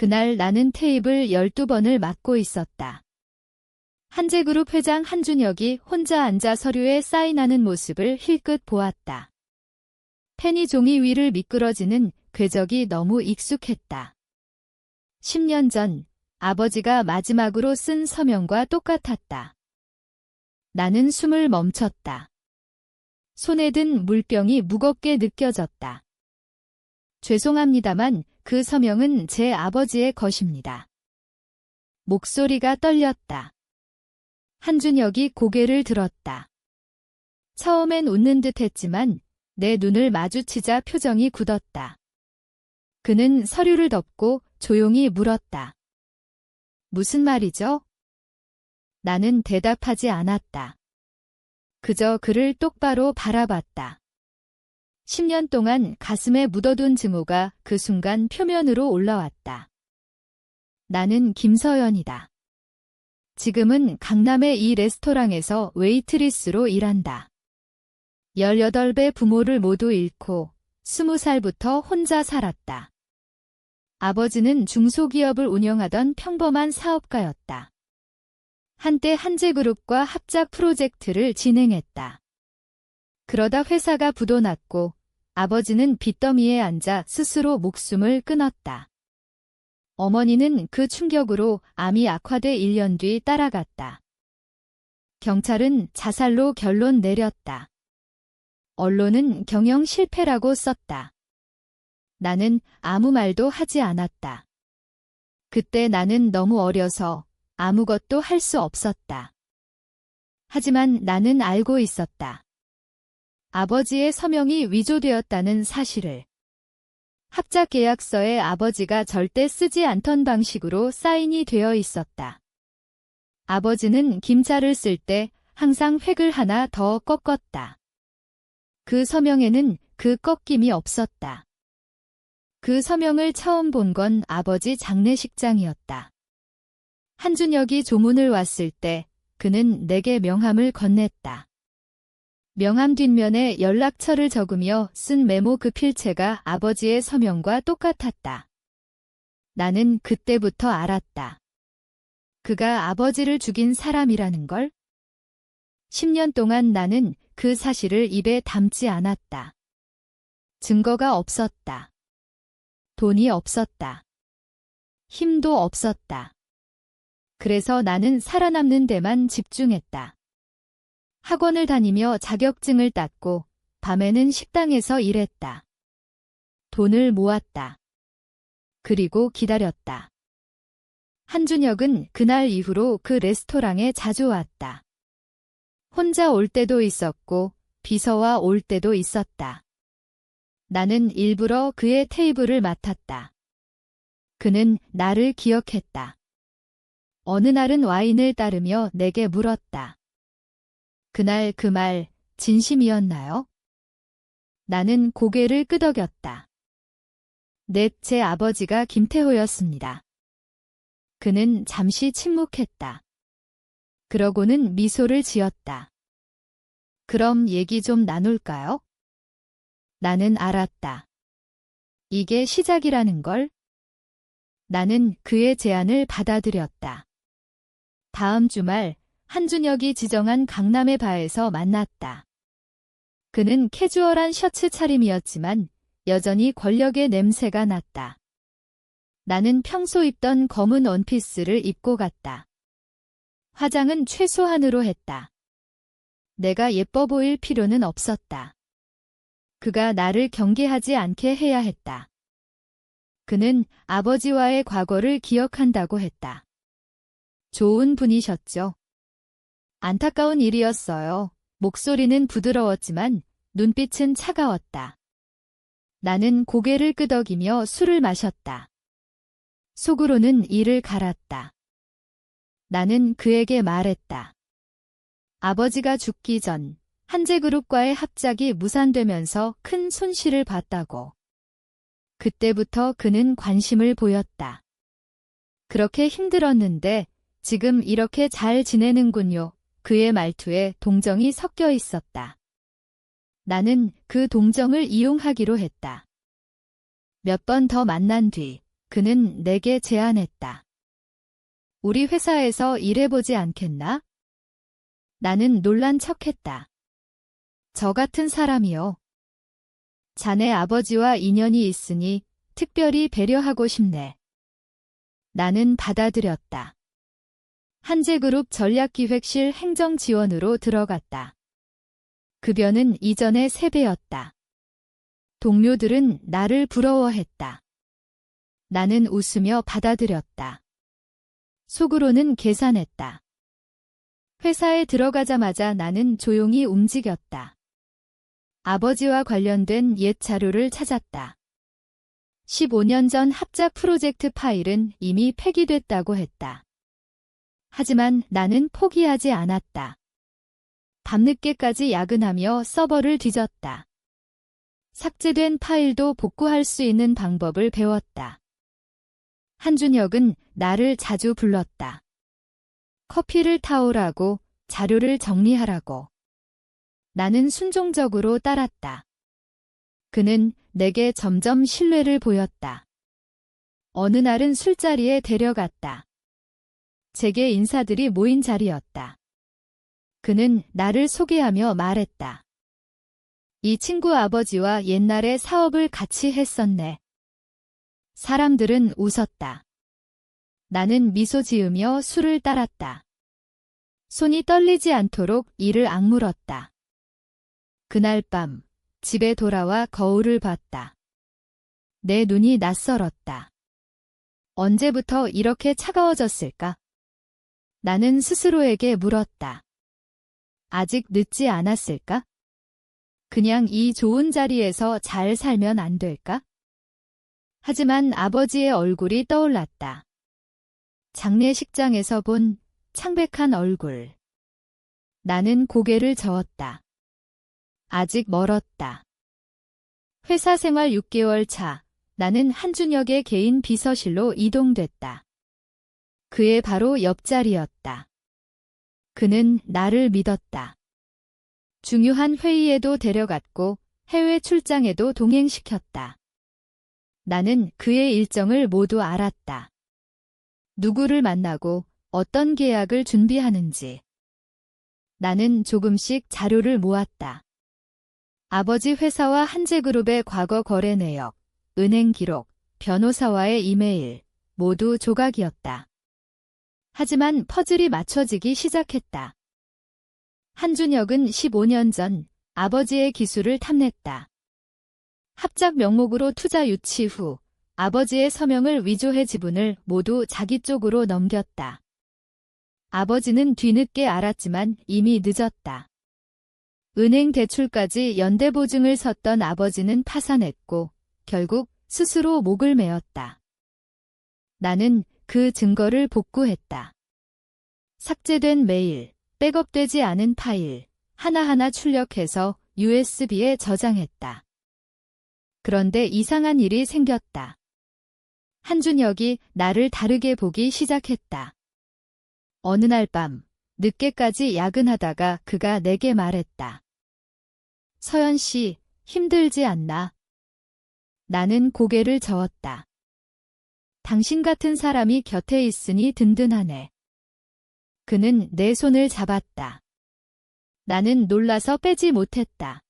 그날 나는 테이블 12번을 맡고 있었다. 한재그룹 회장 한준혁이 혼자 앉아 서류에 사인하는 모습을 힐끗 보았다. 펜이 종이 위를 미끄러지는 궤적이 너무 익숙했다. 10년 전 아버지가 마지막으로 쓴 서명과 똑같았다. 나는 숨을 멈췄다. 손에 든 물병이 무겁게 느껴졌다. 죄송합니다만 그 서명은 제 아버지의 것입니다. 목소리가 떨렸다. 한준혁이 고개를 들었다. 처음엔 웃는 듯 했지만 내 눈을 마주치자 표정이 굳었다. 그는 서류를 덮고 조용히 물었다. 무슨 말이죠? 나는 대답하지 않았다. 그저 그를 똑바로 바라봤다. 10년 동안 가슴에 묻어둔 증오가 그 순간 표면으로 올라왔다. 나는 김서연이다. 지금은 강남의 이 레스토랑에서 웨이트리스로 일한다. 18배 부모를 모두 잃고 20살부터 혼자 살았다. 아버지는 중소기업을 운영하던 평범한 사업가였다. 한때 한재그룹과 합작 프로젝트를 진행했다. 그러다 회사가 부도났고 아버지는 빚더미에 앉아 스스로 목숨을 끊었다. 어머니는 그 충격으로 암이 악화돼 1년 뒤 따라갔다. 경찰은 자살로 결론 내렸다. 언론은 경영 실패라고 썼다. 나는 아무 말도 하지 않았다. 그때 나는 너무 어려서 아무것도 할 수 없었다. 하지만 나는 알고 있었다. 아버지의 서명이 위조되었다는 사실을. 합작 계약서에 아버지가 절대 쓰지 않던 방식으로 사인이 되어 있었다. 아버지는 김자를 쓸 때 항상 획을 하나 더 꺾었다. 그 서명에는 그 꺾임이 없었다. 그 서명을 처음 본 건 아버지 장례식장이었다. 한준혁이 조문을 왔을 때 그는 내게 명함을 건넸다. 명함 뒷면에 연락처를 적으며 쓴 메모 그 필체가 아버지의 서명과 똑같았다. 나는 그때부터 알았다. 그가 아버지를 죽인 사람이라는 걸. 10년 동안 나는 그 사실을 입에 담지 않았다. 증거가 없었다. 돈이 없었다. 힘도 없었다. 그래서 나는 살아남는 데만 집중했다. 학원을 다니며 자격증을 땄고 밤에는 식당에서 일했다. 돈을 모았다. 그리고 기다렸다. 한준혁은 그날 이후로 그 레스토랑에 자주 왔다. 혼자 올 때도 있었고 비서와 올 때도 있었다. 나는 일부러 그의 테이블을 맡았다. 그는 나를 기억했다. 어느 날은 와인을 따르며 내게 물었다. 그날 그 말 진심이었나요? 나는 고개를 끄덕였다. 네, 제 아버지가 김태호였습니다. 그는 잠시 침묵했다. 그러고는 미소를 지었다. 그럼 얘기 좀 나눌까요? 나는 알았다. 이게 시작이라는 걸? 나는 그의 제안을 받아들였다. 다음 주말 한준혁이 지정한 강남의 바에서 만났다. 그는 캐주얼한 셔츠 차림이었지만 여전히 권력의 냄새가 났다. 나는 평소 입던 검은 원피스를 입고 갔다. 화장은 최소한으로 했다. 내가 예뻐 보일 필요는 없었다. 그가 나를 경계하지 않게 해야 했다. 그는 아버지와의 과거를 기억한다고 했다. 좋은 분이셨죠. 안타까운 일이었어요. 목소리는 부드러웠지만 눈빛은 차가웠다. 나는 고개를 끄덕이며 술을 마셨다. 속으로는 이를 갈았다. 나는 그에게 말했다. 아버지가 죽기 전 한재그룹과의 합작이 무산되면서 큰 손실을 봤다고. 그때부터 그는 관심을 보였다. 그렇게 힘들었는데 지금 이렇게 잘 지내는군요. 그의 말투에 동정이 섞여 있었다. 나는 그 동정을 이용하기로 했다. 몇 번 더 만난 뒤 그는 내게 제안했다. 우리 회사에서 일해보지 않겠나? 나는 놀란 척했다. 저 같은 사람이요. 자네 아버지와 인연이 있으니 특별히 배려하고 싶네. 나는 받아들였다. 한재그룹 전략기획실 행정지원으로 들어갔다. 급여는 이전의 3배였다. 동료들은 나를 부러워했다. 나는 웃으며 받아들였다. 속으로는 계산했다. 회사에 들어가자마자 나는 조용히 움직였다. 아버지와 관련된 옛 자료를 찾았다. 15년 전 합작 프로젝트 파일은 이미 폐기됐다고 했다. 하지만 나는 포기하지 않았다. 밤늦게까지 야근하며 서버를 뒤졌다. 삭제된 파일도 복구할 수 있는 방법을 배웠다. 한준혁은 나를 자주 불렀다. 커피를 타오라고, 자료를 정리하라고. 나는 순종적으로 따랐다. 그는 내게 점점 신뢰를 보였다. 어느 날은 술자리에 데려갔다. 재계 인사들이 모인 자리였다. 그는 나를 소개하며 말했다. 이 친구 아버지와 옛날에 사업을 같이 했었네. 사람들은 웃었다. 나는 미소 지으며 술을 따랐다. 손이 떨리지 않도록 이를 악물었다. 그날 밤 집에 돌아와 거울을 봤다. 내 눈이 낯설었다. 언제부터 이렇게 차가워졌을까? 나는 스스로에게 물었다. 아직 늦지 않았을까? 그냥 이 좋은 자리에서 잘 살면 안 될까? 하지만 아버지의 얼굴이 떠올랐다. 장례식장에서 본 창백한 얼굴. 나는 고개를 저었다. 아직 멀었다. 회사 생활 6개월 차, 나는 한준혁의 개인 비서실로 이동됐다. 그의 바로 옆자리였다. 그는 나를 믿었다. 중요한 회의에도 데려갔고 해외 출장에도 동행시켰다. 나는 그의 일정을 모두 알았다. 누구를 만나고 어떤 계약을 준비하는지. 나는 조금씩 자료를 모았다. 아버지 회사와 한재그룹의 과거 거래 내역, 은행 기록, 변호사와의 이메일, 모두 조각이었다. 하지만 퍼즐이 맞춰지기 시작했다. 한준혁은 15년 전 아버지의 기술을 탐냈다. 합작 명목으로 투자 유치 후 아버지의 서명을 위조해 지분을 모두 자기 쪽으로 넘겼다. 아버지는 뒤늦게 알았지만 이미 늦었다. 은행 대출까지 연대보증을 섰던 아버지는 파산했고 결국 스스로 목을 메었다. 나는 그 증거를 복구했다. 삭제된 메일, 백업되지 않은 파일, 하나하나 출력해서 USB에 저장했다. 그런데 이상한 일이 생겼다. 한준혁이 나를 다르게 보기 시작했다. 어느 날 밤, 늦게까지 야근하다가 그가 내게 말했다. 서연 씨, 힘들지 않나? 나는 고개를 저었다. 당신 같은 사람이 곁에 있으니 든든하네. 그는 내 손을 잡았다. 나는 놀라서 빼지 못했다.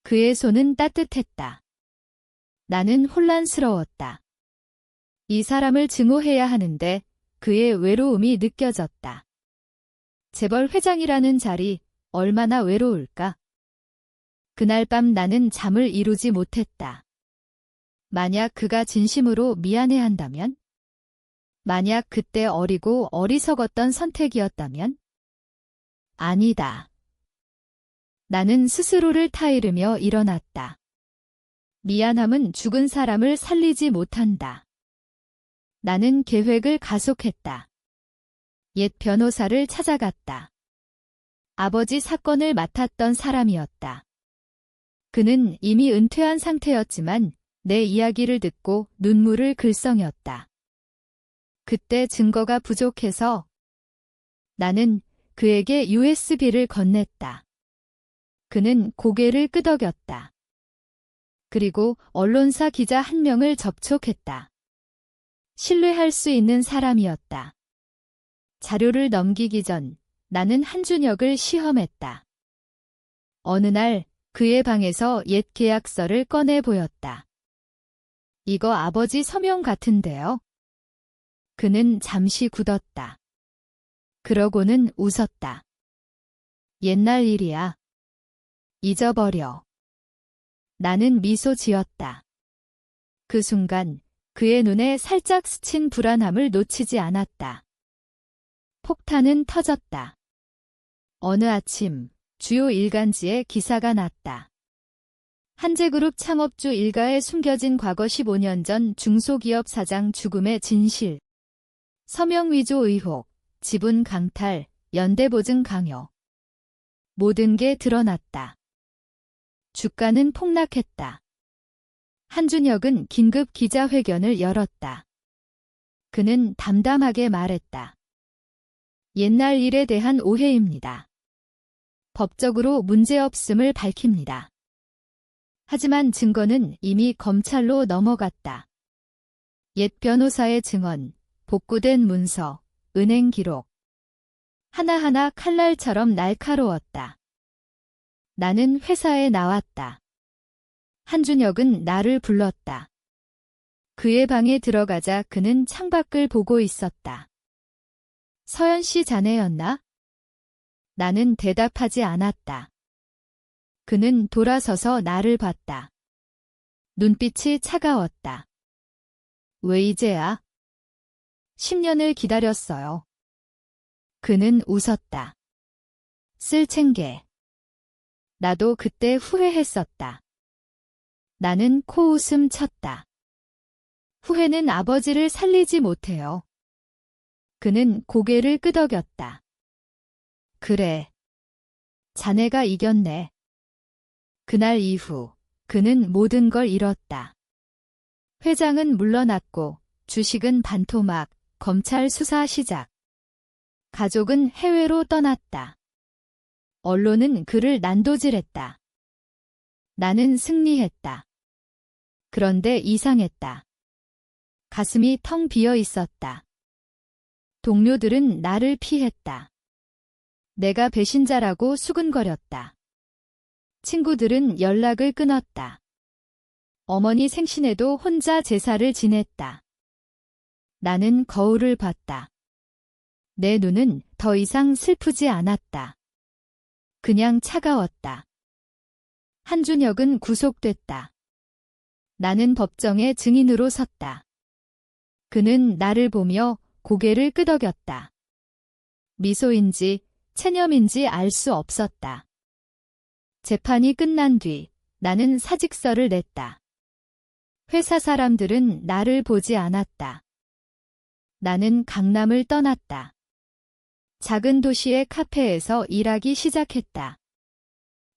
그의 손은 따뜻했다. 나는 혼란스러웠다. 이 사람을 증오해야 하는데 그의 외로움이 느껴졌다. 재벌 회장이라는 자리 얼마나 외로울까? 그날 밤 나는 잠을 이루지 못했다. 만약 그가 진심으로 미안해한다면? 만약 그때 어리고 어리석었던 선택이었다면? 아니다. 나는 스스로를 타이르며 일어났다. 미안함은 죽은 사람을 살리지 못한다. 나는 계획을 가속했다. 옛 변호사를 찾아갔다. 아버지 사건을 맡았던 사람이었다. 그는 이미 은퇴한 상태였지만 내 이야기를 듣고 눈물을 글썽였다. 그때 증거가 부족해서 나는 그에게 USB를 건넸다. 그는 고개를 끄덕였다. 그리고 언론사 기자 한 명을 접촉했다. 신뢰할 수 있는 사람이었다. 자료를 넘기기 전 나는 한준혁을 시험했다. 어느 날 그의 방에서 옛 계약서를 꺼내 보였다. 이거 아버지 서명 같은데요? 그는 잠시 굳었다. 그러고는 웃었다. 옛날 일이야. 잊어버려. 나는 미소 지었다. 그 순간 그의 눈에 살짝 스친 불안함을 놓치지 않았다. 폭탄은 터졌다. 어느 아침 주요 일간지에 기사가 났다. 한재그룹 창업주 일가의 숨겨진 과거 15년 전 중소기업 사장 죽음의 진실. 서명 위조 의혹, 지분 강탈, 연대보증 강요. 모든 게 드러났다. 주가는 폭락했다. 한준혁은 긴급 기자회견을 열었다. 그는 담담하게 말했다. 옛날 일에 대한 오해입니다. 법적으로 문제없음을 밝힙니다. 하지만 증거는 이미 검찰로 넘어갔다. 옛 변호사의 증언, 복구된 문서, 은행 기록. 하나하나 칼날처럼 날카로웠다. 나는 회사에 나왔다. 한준혁은 나를 불렀다. 그의 방에 들어가자 그는 창밖을 보고 있었다. 서연 씨 자네였나? 나는 대답하지 않았다. 그는 돌아서서 나를 봤다. 눈빛이 차가웠다. 왜 이제야? 10년을 기다렸어요. 그는 웃었다. 쓸챙개. 나도 그때 후회했었다. 나는 코웃음 쳤다. 후회는 아버지를 살리지 못해요. 그는 고개를 끄덕였다. 그래. 자네가 이겼네. 그날 이후 그는 모든 걸 잃었다. 회장은 물러났고 주식은 반토막, 검찰 수사 시작. 가족은 해외로 떠났다. 언론은 그를 난도질했다. 나는 승리했다. 그런데 이상했다. 가슴이 텅 비어 있었다. 동료들은 나를 피했다. 내가 배신자라고 수근거렸다. 친구들은 연락을 끊었다. 어머니 생신에도 혼자 제사를 지냈다. 나는 거울을 봤다. 내 눈은 더 이상 슬프지 않았다. 그냥 차가웠다. 한준혁은 구속됐다. 나는 법정의 증인으로 섰다. 그는 나를 보며 고개를 끄덕였다. 미소인지 체념인지 알 수 없었다. 재판이 끝난 뒤 나는 사직서를 냈다. 회사 사람들은 나를 보지 않았다. 나는 강남을 떠났다. 작은 도시의 카페에서 일하기 시작했다.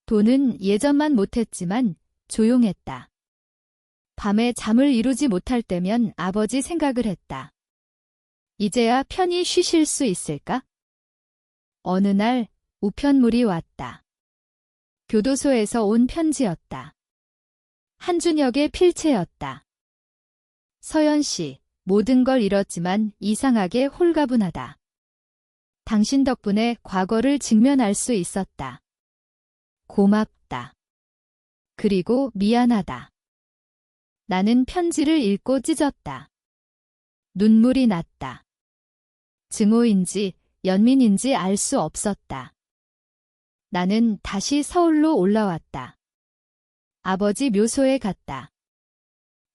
돈은 예전만 못했지만 조용했다. 밤에 잠을 이루지 못할 때면 아버지 생각을 했다. 이제야 편히 쉬실 수 있을까? 어느 날 우편물이 왔다. 교도소에서 온 편지였다. 한준혁의 필체였다. 서연 씨, 모든 걸 잃었지만 이상하게 홀가분하다. 당신 덕분에 과거를 직면할 수 있었다. 고맙다. 그리고 미안하다. 나는 편지를 읽고 찢었다. 눈물이 났다. 증오인지 연민인지 알 수 없었다. 나는 다시 서울로 올라왔다. 아버지 묘소에 갔다.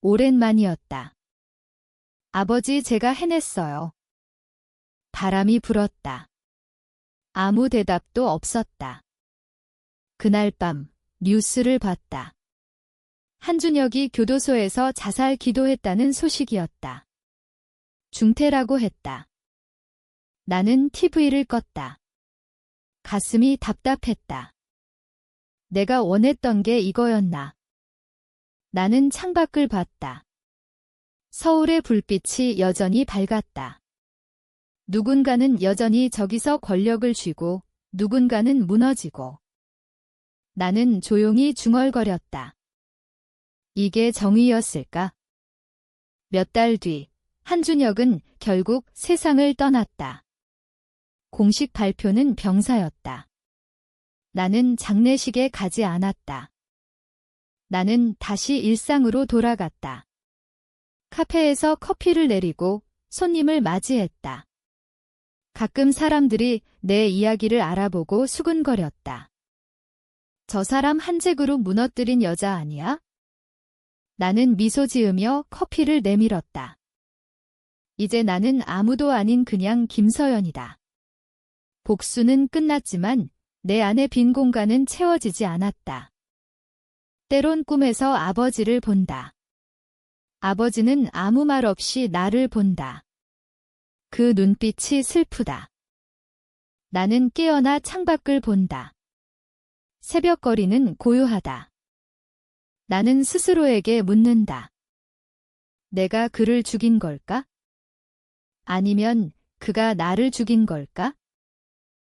오랜만이었다. 아버지 제가 해냈어요. 바람이 불었다. 아무 대답도 없었다. 그날 밤 뉴스를 봤다. 한준혁이 교도소에서 자살 기도했다는 소식이었다. 중태라고 했다. 나는 TV를 껐다. 가슴이 답답했다. 내가 원했던 게 이거였나. 나는 창밖을 봤다. 서울의 불빛이 여전히 밝았다. 누군가는 여전히 저기서 권력을 쥐고 누군가는 무너지고. 나는 조용히 중얼거렸다. 이게 정의였을까? 몇 달 뒤 한준혁은 결국 세상을 떠났다. 공식 발표는 병사였다. 나는 장례식에 가지 않았다. 나는 다시 일상으로 돌아갔다. 카페에서 커피를 내리고 손님을 맞이했다. 가끔 사람들이 내 이야기를 알아보고 수근거렸다. 저 사람 한재그룹 무너뜨린 여자 아니야? 나는 미소 지으며 커피를 내밀었다. 이제 나는 아무도 아닌 그냥 김서연이다. 복수는 끝났지만 내 안의 빈 공간은 채워지지 않았다. 때론 꿈에서 아버지를 본다. 아버지는 아무 말 없이 나를 본다. 그 눈빛이 슬프다. 나는 깨어나 창밖을 본다. 새벽거리는 고요하다. 나는 스스로에게 묻는다. 내가 그를 죽인 걸까? 아니면 그가 나를 죽인 걸까?